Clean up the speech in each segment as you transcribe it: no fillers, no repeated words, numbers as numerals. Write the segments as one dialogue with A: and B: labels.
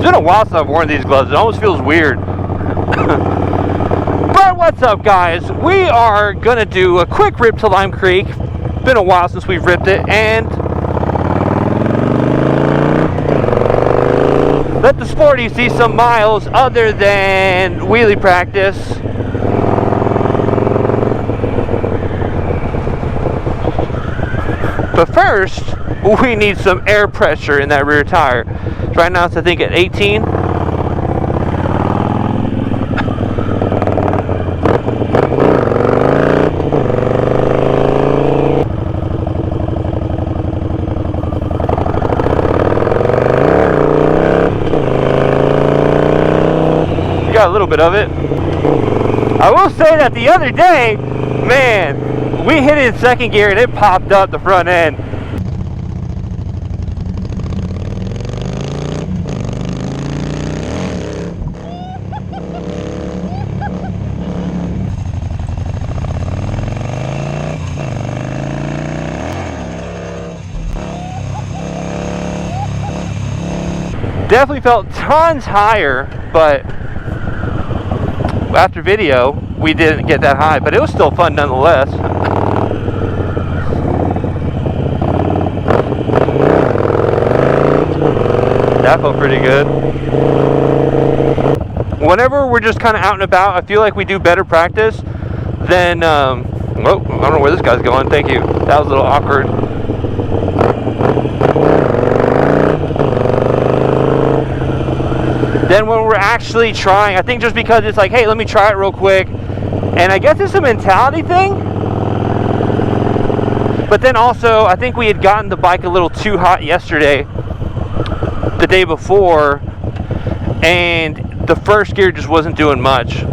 A: been a while since I've worn these gloves. It almost feels weird. But what's up, guys? We are gonna do a quick rip to Lime Creek. Been a while since we've ripped it, and let the Sporty see some miles other than wheelie practice. But first, we need some air pressure in that rear tire. Right now it's, I think, at 18. Got a little bit of it. I will say that the other day, man, we hit it in second gear and it popped up the front end. Definitely felt tons higher, but after video we didn't get that high, but it was still fun nonetheless. That felt pretty good. Whenever we're just kind of out and about, I feel like we do better practice than whoa, I don't know where this guy's going. Thank you. That was a little awkward. Then when we're actually trying, I think just because it's like, hey, let me try it real quick, and I guess it's a mentality thing, but then also I think we had gotten the bike a little too hot yesterday, the day before, and the first gear just wasn't doing much.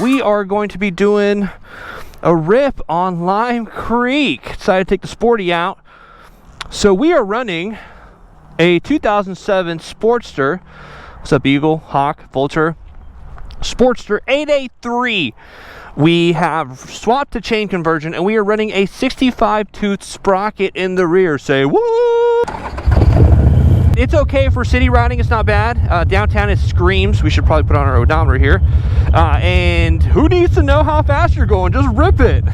A: We are going to be doing a rip on Lime Creek. Decided to take the Sporty out. So we are running a 2007 Sportster. What's up, Eagle, Hawk, Vulture? Sportster 883. We have swapped to chain conversion, and we are running a 65 tooth sprocket in the rear. Say woo! It's okay for city riding, it's not bad. Downtown it screams. We should probably put on our odometer here. And who needs to know how fast you're going? Just rip it.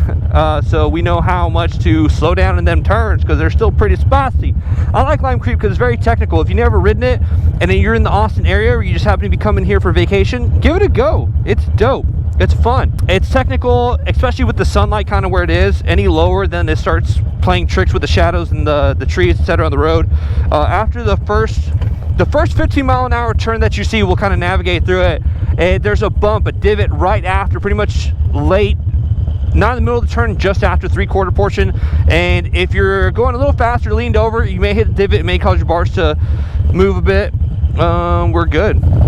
A: So we know how much to slow down in them turns, because they're still pretty spicy. I like Lime Creek because it's very technical. If you've never ridden it and then you're in the Austin area, or you just happen to be coming here for vacation, give it a go. It's dope. It's fun. It's technical, especially with the sunlight kind of where it is. Any lower, then it starts playing tricks with the shadows and the trees, etc. on the road. After the first 15-mile-an-hour turn that you see, we'll kind of navigate through it. And there's a bump, a divot right after, pretty much late, not in the middle of the turn, just after three-quarter portion. And if you're going a little faster, leaned over, you may hit the divot. It may cause your bars to move a bit. We're good.